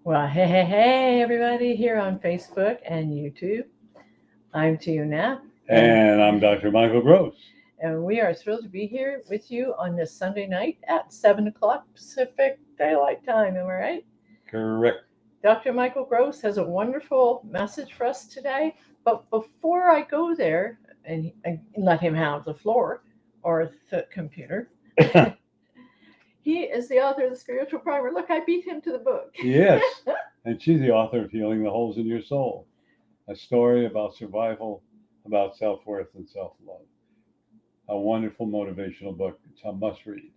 Well, hey, everybody here on Facebook and YouTube. I'm Tiiu Napp, And I'm Dr. Michael Gross. and we are thrilled to be here with you on this Sunday night at 7 o'clock Pacific Daylight Time. Am I right? Correct. Dr. Michael Gross has a wonderful message for us today. But before I go there and let him have the floor or the computer, he is the author of the Spiritual Primer. Look, I beat him to the book. Yes. And she's the author of Healing the Holes in Your Soul, a story about survival, about self-worth and self-love. A wonderful motivational book. It's a must-read.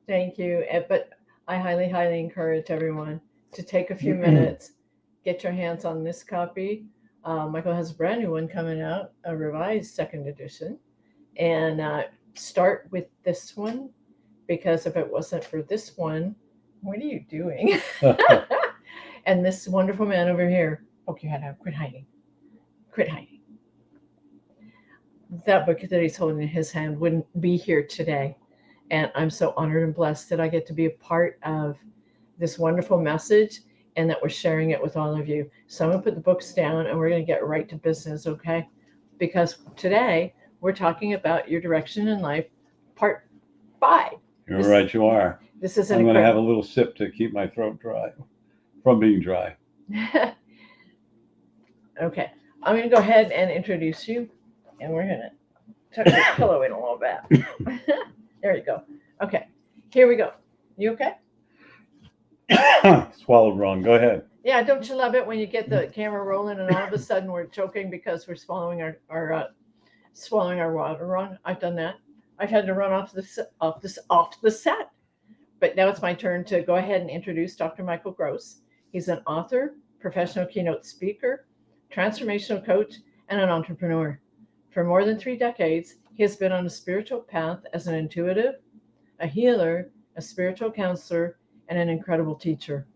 Thank you. But I highly encourage everyone to take a few minutes, get your hands on this copy. Michael has a brand new one coming out, a revised second edition, and start with this one, because if it wasn't for this one, what are you doing? And this wonderful man over here, poke your head out, quit hiding. That book that he's holding in his hand wouldn't be here today. And I'm so honored and blessed that I get to be a part of this wonderful message and that we're sharing it with all of you. So I'm going to put the books down and we're going to get right to business, okay? Because today we're talking about your direction in life, part 5. You're right, you are. This is I'm going to have a little sip to keep my throat dry from being dry. Okay, I'm going to go ahead and introduce you, and we're going to tuck this pillow in a little bit. There you go. Okay, here we go. You okay? Swallowed wrong. Go ahead. Yeah, don't you love it when you get the camera rolling and all of a sudden we're choking because we're swallowing our water wrong? I've done that. I've had to run off the set. But now it's my turn to go ahead and introduce Dr. Michael Gross. He's an author, professional keynote speaker, transformational coach, and an entrepreneur. For more than 3 decades, he has been on a spiritual path as an intuitive, a healer, a spiritual counselor, and an incredible teacher.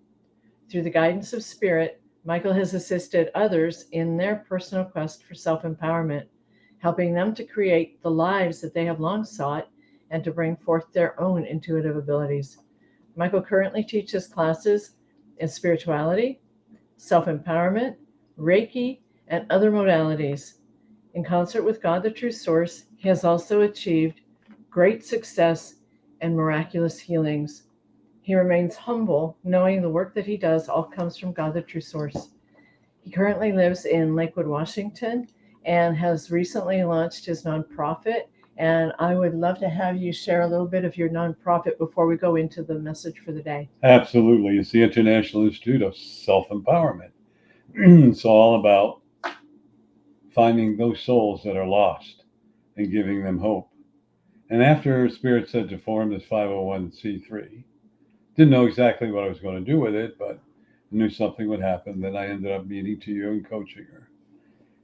Through the guidance of spirit, Michael has assisted others in their personal quest for self-empowerment, helping them to create the lives that they have long sought and to bring forth their own intuitive abilities. Michael currently teaches classes in spirituality, self-empowerment, Reiki, and other modalities. In concert with God, the True Source, he has also achieved great success and miraculous healings. He remains humble, knowing the work that he does all comes from God, the True Source. He currently lives in Lakewood, Washington, and has recently launched his nonprofit. And I would love to have you share a little bit of your nonprofit before we go into the message for the day. Absolutely. It's the International Institute of Self-Empowerment. It's all about finding those souls that are lost and giving them hope. And after Spirit said to form this 501c3, didn't know exactly what I was going to do with it, but knew something would happen. Then I ended up meeting Tiiu and coaching her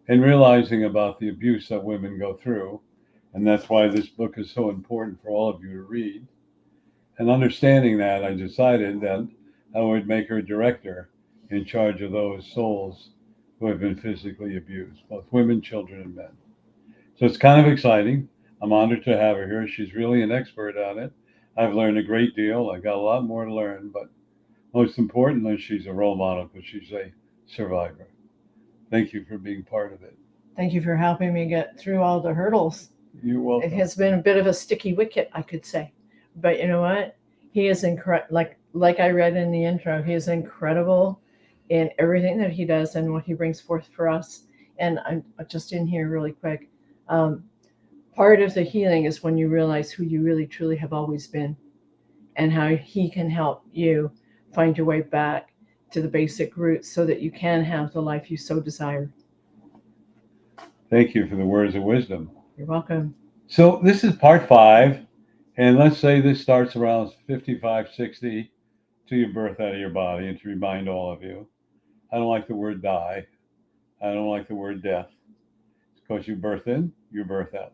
and realizing about the abuse that women go through. And that's why this book is so important for all of you to read. And understanding that, I decided that I would make her director in charge of those souls who have been physically abused, both women, children, and men. So it's kind of exciting. I'm honored to have her here. She's really an expert on it. I've learned a great deal. I've got a lot more to learn, but most importantly, she's a role model because she's a survivor. Thank you for being part of it. Thank you for helping me get through all the hurdles. You're welcome. It has been a bit of a sticky wicket, I could say. But you know what? He is incredible. Like I read in the intro, he is incredible in everything that he does and what he brings forth for us. And I'm just in here really quick. Part of the healing is when you realize who you really truly have always been and how he can help you find your way back to the basic roots so that you can have the life you so desire. Thank you for the words of wisdom. You're welcome. So this is part 5. And let's say this starts around 55, 60 to your birth out of your body. And to remind all of you, I don't like the word die. I don't like the word death. It's because you birth in, you birth out.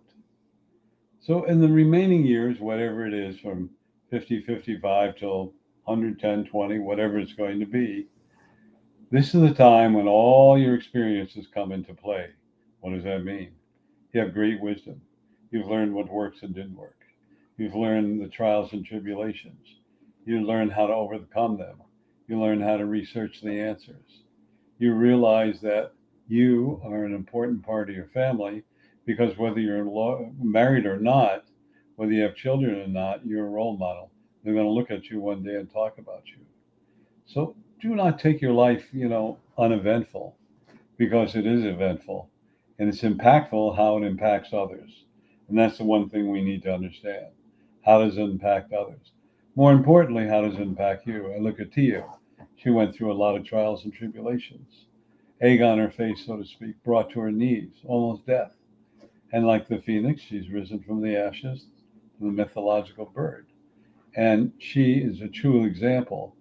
So in the remaining years, whatever it is, from 50, 55 till 110, 20, whatever it's going to be, this is the time when all your experiences come into play. What does that mean? You have great wisdom. You've learned what works and didn't work. You've learned the trials and tribulations. You learn how to overcome them. You learn how to research the answers. You realize that you are an important part of your family because whether you're married or not, whether you have children or not, you're a role model. They're going to look at you one day and talk about you. So do not take your life, uneventful, because it is eventful and it's impactful how it impacts others. And that's the one thing we need to understand. How does it impact others? More importantly, how does it impact you? I look at Tiiu. She went through a lot of trials and tribulations. Egg on her face, so to speak, brought to her knees, almost death. And like the phoenix, she's risen from the ashes to the mythological bird. And she is a true example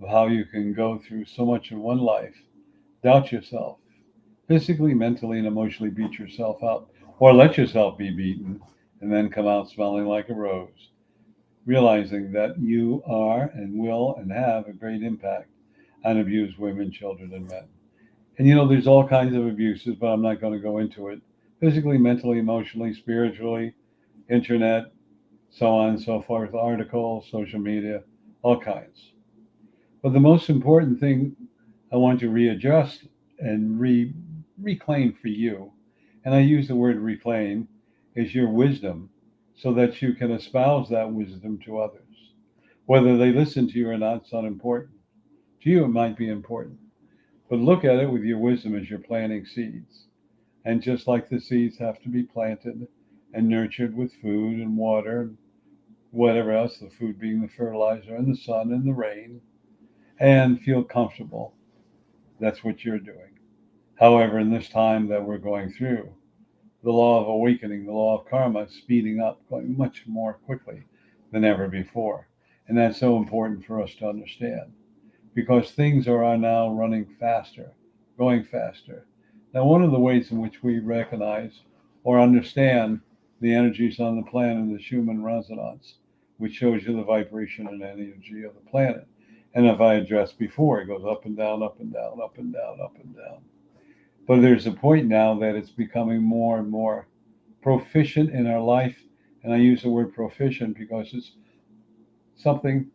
of how you can go through so much in one life, doubt yourself, physically, mentally, and emotionally beat yourself up, or let yourself be beaten, and then come out smelling like a rose, realizing that you are and will and have a great impact on abused women, children, and men. And there's all kinds of abuses, but I'm not going to go into it. Physically, mentally, emotionally, spiritually, internet, so on and so forth, articles, social media, all kinds. But the most important thing I want to readjust and reclaim for you, and I use the word reclaim, is your wisdom so that you can espouse that wisdom to others. Whether they listen to you or not, it's not important. To you, it might be important. But look at it with your wisdom as you're planting seeds. And just like the seeds have to be planted and nurtured with food and water and whatever else, the food being the fertilizer and the sun and the rain, and feel comfortable. That's what you're doing. However, in this time that we're going through, the law of awakening, the law of karma is speeding up, going much more quickly than ever before. And that's so important for us to understand because things are now running faster, going faster. Now, one of the ways in which we recognize or understand the energies on the planet is Schumann resonance, which shows you the vibration and energy of the planet. And if I addressed before, it goes up and down, up and down, up and down, up and down. But there's a point now that it's becoming more and more proficient in our life. And I use the word proficient because it's something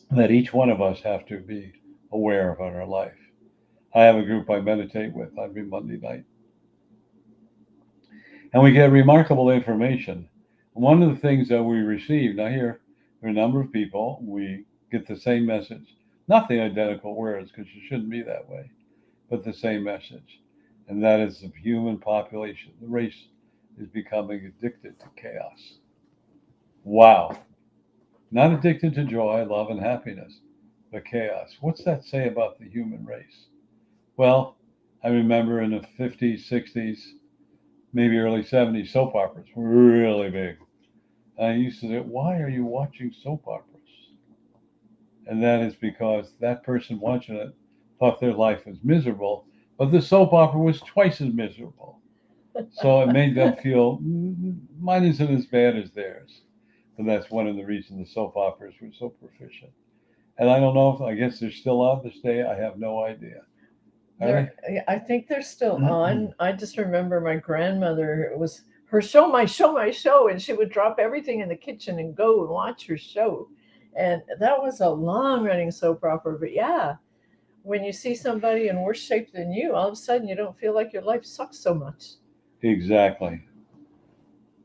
that each one of us have to be aware of in our life. I have a group I meditate with every Monday night. And we get remarkable information. One of the things that we receive, now here, there are a number of people, we get the same message, not the identical words, because you shouldn't be that way, but the same message. And that is the human population, the race is becoming addicted to chaos. Wow. Not addicted to joy, love, and happiness, but chaos. What's that say about the human race? Well, I remember in the 50s, 60s, maybe early 70s, soap operas were really big. And I used to say, why are you watching soap operas? And that is because that person watching it thought their life was miserable, but the soap opera was twice as miserable. So it made them feel mine isn't as bad as theirs. And that's one of the reasons the soap operas were so proficient. And I don't know if I guess they're still on this day. I have no idea. I think they're still on. I just remember my grandmother, it was her show, my show, my show, and she would drop everything in the kitchen and go and watch her show. And that was a long running soap opera. But yeah, when you see somebody in worse shape than you, all of a sudden you don't feel like your life sucks so much. Exactly.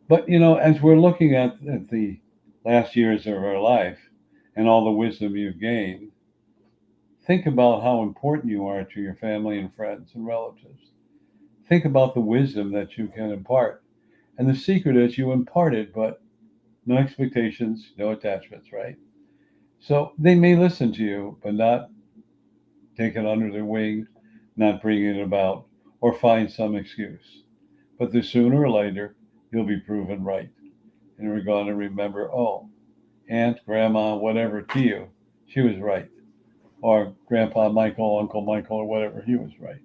But as we're looking at the last years of our life and all the wisdom you've gained, think about how important you are to your family and friends and relatives. Think about the wisdom that you can impart. And the secret is you impart it, but no expectations, no attachments, right? So they may listen to you, but not take it under their wing, not bring it about, or find some excuse. But the sooner or later, you'll be proven right. And we're going to remember, oh, Aunt, Grandma, whatever to you, she was right. Or Grandpa Michael, Uncle Michael, or whatever, he was right.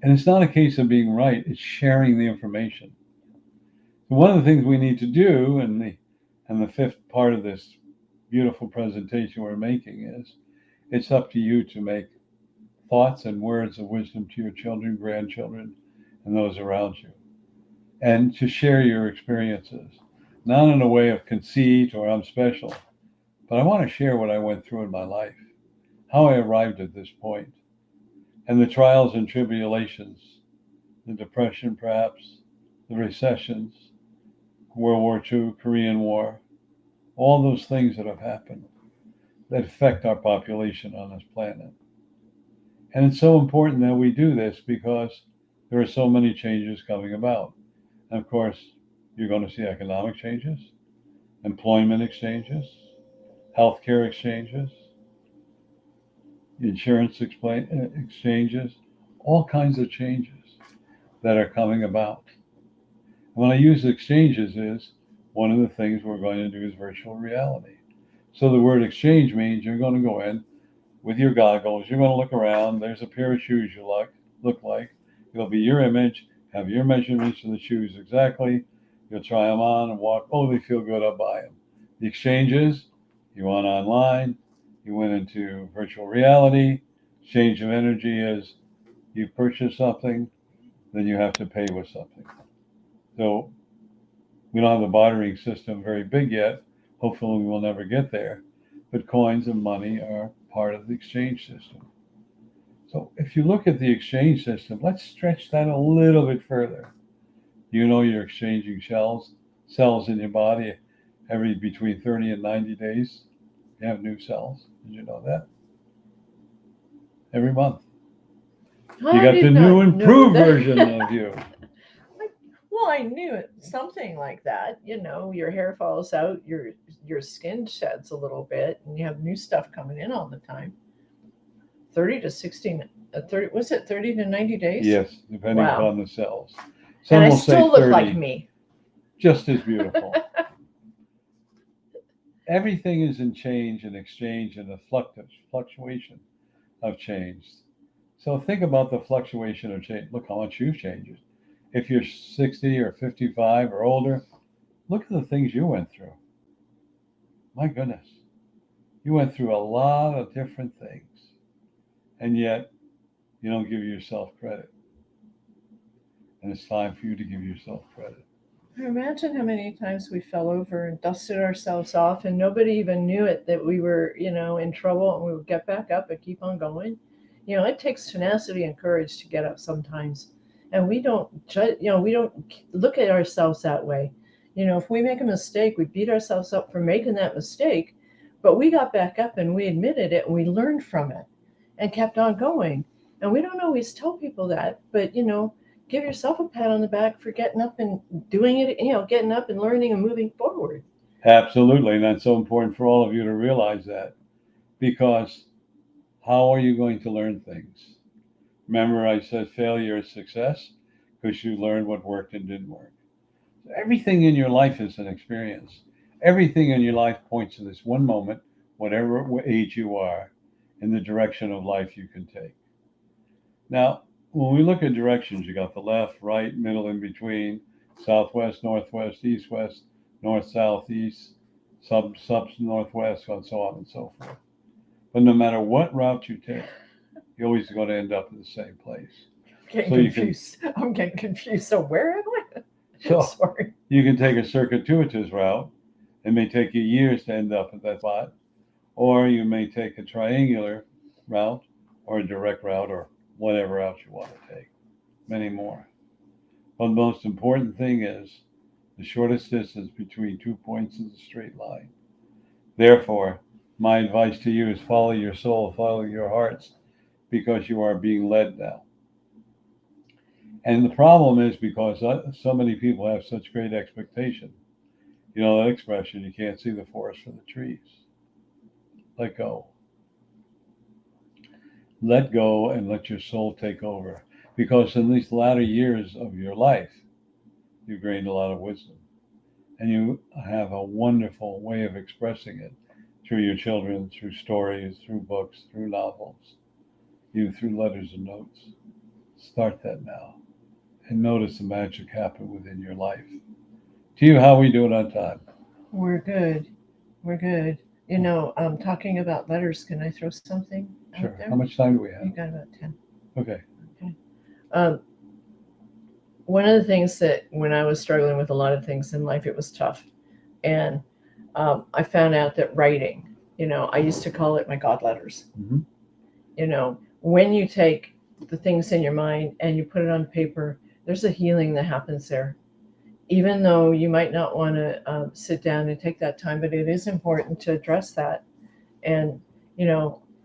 And it's not a case of being right, it's sharing the information. One of the things we need to do, and the fifth part of this beautiful presentation we're making is, it's up to you to make thoughts and words of wisdom to your children, grandchildren, and those around you. And to share your experiences, not in a way of conceit or I'm special, but I want to share what I went through in my life, how I arrived at this point, and the trials and tribulations, the depression perhaps, the recessions, World War II, Korean War, all those things that have happened that affect our population on this planet. And it's so important that we do this because there are so many changes coming about. And of course, you're going to see economic changes, employment exchanges, healthcare exchanges, insurance exchanges, all kinds of changes that are coming about. When I use exchanges is one of the things we're going to do is virtual reality. So the word exchange means you're going to go in with your goggles, you're going to look around, there's a pair of shoes you look like, it'll be your image, have your measurements of the shoes exactly, you'll try them on and walk, oh, they feel good, I'll buy them. The exchange is, you went online, you went into virtual reality, exchange of energy is you purchase something, then you have to pay with something. So we don't have the bartering system very big yet. Hopefully we will never get there. But coins and money are part of the exchange system. So if you look at the exchange system, let's stretch that a little bit further. You know you're exchanging cells in your body every between 30 and 90 days. You have new cells. Did you know that? Every month. You got the new improved version of you. Well, I knew it, something like that. Your hair falls out, your skin sheds a little bit, and you have new stuff coming in all the time. 30 to 16, 30, was it 30 to 90 days? Yes, depending Wow. upon the cells. Some and I still look like me. Just as beautiful. Everything is in change and exchange and the fluctuation of change. So think about the fluctuation of change. Look how much you've changed. If you're 60 or 55 or older, look at the things you went through. My goodness. You went through a lot of different things. And yet, you don't give yourself credit. And it's time for you to give yourself credit. Imagine how many times we fell over and dusted ourselves off and nobody even knew it, that we were, in trouble, and we would get back up and keep on going. It takes tenacity and courage to get up sometimes. And we don't judge, we don't look at ourselves that way. If we make a mistake, we beat ourselves up for making that mistake, but we got back up and we admitted it and we learned from it and kept on going. And we don't always tell people that, but, give yourself a pat on the back for getting up and doing it, getting up and learning and moving forward. Absolutely. And that's so important for all of you to realize that, because how are you going to learn things? Remember, I said failure is success because you learned what worked and didn't work. So everything in your life is an experience. Everything in your life points to this one moment, whatever age you are, in the direction of life you can take. Now, when we look at directions, you got the left, right, middle, in between, southwest, northwest, east, west, north, south, east, sub, northwest, and so on and so forth. But no matter what route you take, you're always going to end up in the same place. I'm getting confused. So where am I? So Sorry. You can take a circuitous route. It may take you years to end up at that spot. Or you may take a triangular route or a direct route or whatever route you want to take. Many more. But the most important thing is the shortest distance between 2 points is a straight line. Therefore, my advice to you is follow your soul, follow your hearts, because you are being led now. And the problem is because so many people have such great expectation. You know that expression, you can't see the forest for the trees. Let go. Let go and let your soul take over. Because in these latter years of your life, you've gained a lot of wisdom. And you have a wonderful way of expressing it through your children, through stories, through books, through novels, even through letters and notes. Start that now. And notice the magic happen within your life. Tiiu, how are we doing on time? We're good. We're good. Talking about letters, can I throw something Sure. out there? How much time do we have? You got about 10. Okay. One of the things that when I was struggling with a lot of things in life, it was tough. And I found out that writing, I used to call it my God letters. Mm-hmm. when you take the things in your mind and you put it on paper, there's a healing that happens there. Even though you might not want to sit down and take that time, but it is important to address that. And,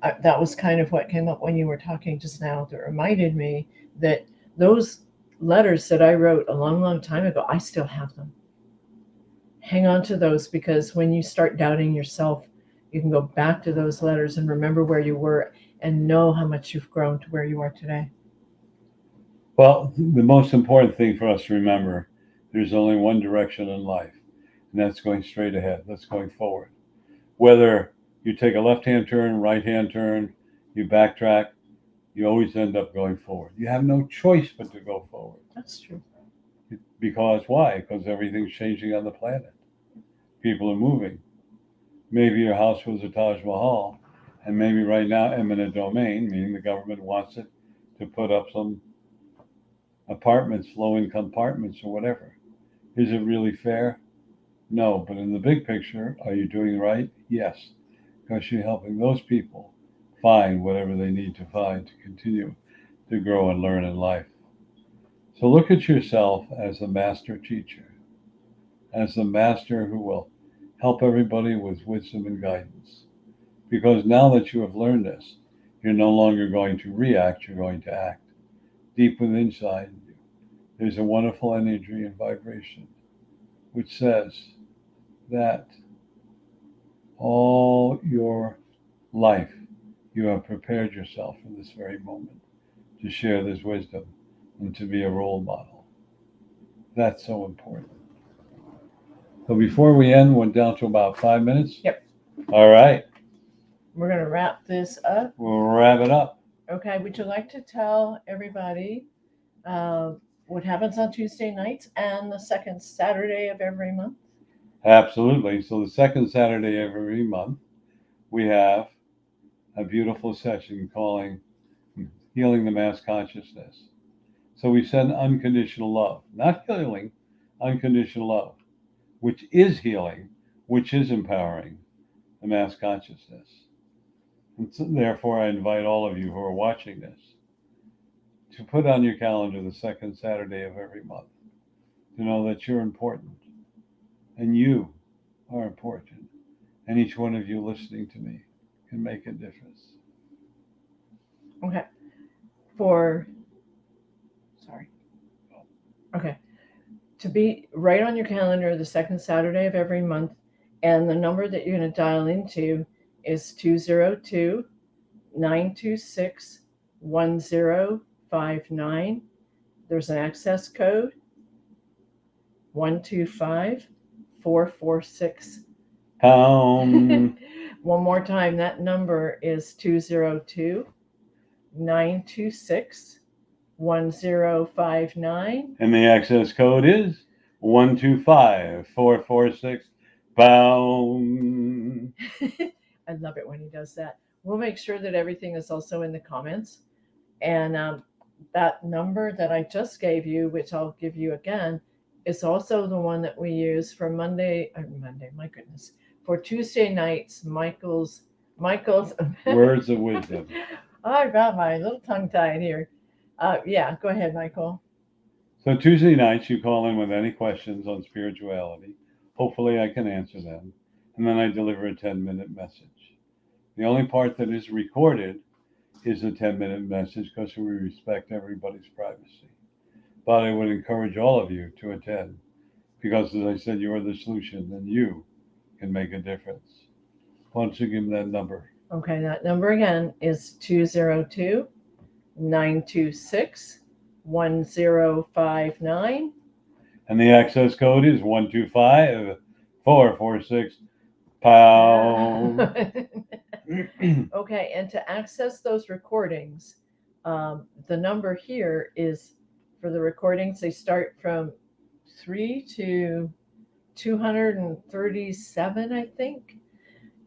that was kind of what came up when you were talking just now that reminded me that those letters that I wrote a long, long time ago, I still have them. Hang on to those, because when you start doubting yourself, you can go back to those letters and remember where you were and know how much you've grown to where you are today. Well, the most important thing for us to remember, there's only one direction in life, and that's going straight ahead. That's going forward. Whether you take a left-hand turn, right-hand turn, you backtrack, you always end up going forward. You have no choice but to go forward. That's true. Because why? Because everything's changing on the planet. People are moving. Maybe your house was a Taj Mahal, and maybe right now eminent domain, meaning the government wants it to put up some apartments, low-income apartments or whatever. Is it really fair? No, but in the big picture, are you doing right? Yes, because you're helping those people find whatever they need to find to continue to grow and learn in life. So look at yourself as a master teacher, as the master who will help everybody with wisdom and guidance. Because now that you have learned this, you're no longer going to react, you're going to act. Deep within inside you, there's a wonderful energy and vibration which says that all your life you have prepared yourself in this very moment to share this wisdom and to be a role model. That's so important. So before we end, we're down to about 5 minutes. Yep. All right. We're going to wrap this up. We'll wrap it up. Okay. Would you like to tell everybody what happens on Tuesday nights and the second Saturday of every month? Absolutely. So the second Saturday of every month, we have a beautiful session calling Healing the Mass Consciousness. So we send unconditional love, not healing, unconditional love, which is healing, which is empowering the mass consciousness. And so therefore, I invite all of you who are watching this to put on your calendar the second Saturday of every month, to know that you're important and you are important, and each one of you listening to me can make a difference. Okay. Okay. To be right on your calendar the second Saturday of every month, and the number that you're going to dial into is 202-926-1059. There's an access code 125446. Pound. One more time, that number is 202-926-1059. And the access code is 125446 pound. I love it when he does that. We'll make sure that everything is also in the comments. And that number that I just gave you, which I'll give you again, is also the one that we use for Monday, my goodness, for Tuesday nights, Michael's Words of wisdom. I got my little tongue tied here. Yeah, go ahead, Michael. So Tuesday nights, you call in with any questions on spirituality. Hopefully I can answer them. And then I deliver a 10-minute message. The only part that is recorded is a 10-minute message because we respect everybody's privacy. But I would encourage all of you to attend because, as I said, you are the solution and you can make a difference. Why don't you give them that number? Okay, that number again is 202-926-1059. And the access code is 125446 pound. Okay, and to access those recordings, the number here is for the recordings, they start from 3 to 237, I think.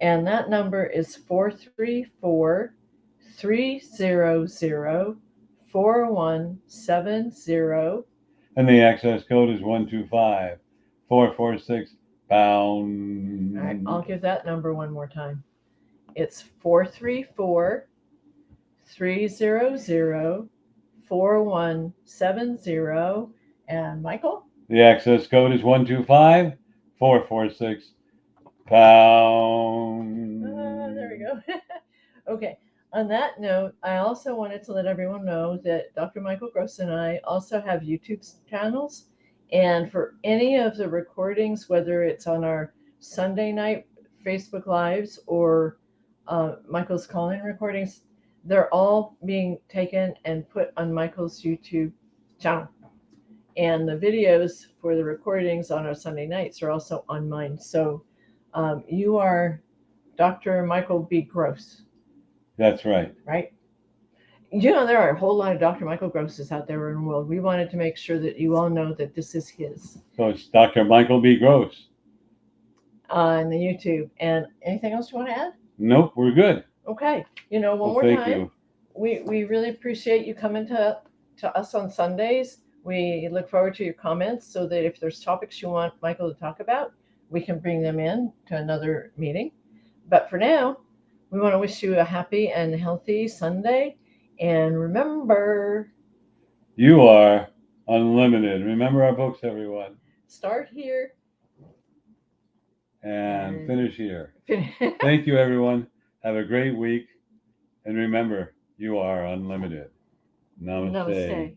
And that number is 434-300-4170. And the access code is 125446 pound. All right, I'll give that number one more time. It's 434 300-4170. And Michael? The access code is 125-446 pound. There we go. Okay. On that note, I also wanted to let everyone know that Dr. Michael Gross and I also have YouTube channels. And for any of the recordings, whether it's on our Sunday night Facebook Lives or Michael's call-in recordings, they're all being taken and put on Michael's YouTube channel. And the videos for the recordings on our Sunday nights are also on mine. So you are Dr. Michael B. Gross. That's right. Right? You know, there are a whole lot of Dr. Michael Grosses out there in the world. We wanted to make sure that you all know that this is his So it's Dr. Michael B. Gross. on the YouTube. And anything else you want to add? Nope, we're good. Okay. You know, one Well, more thank time. you. We really appreciate you coming to us on Sundays. We look forward to your comments so that if there's topics you want Michael to talk about, we can bring them in to another meeting. But for now, we want to wish you a happy and healthy Sunday. And remember, You are unlimited. Remember our books, everyone. start here And finish here. Thank you, everyone. Have a great week. And remember, you are unlimited. Namaste. Namaste.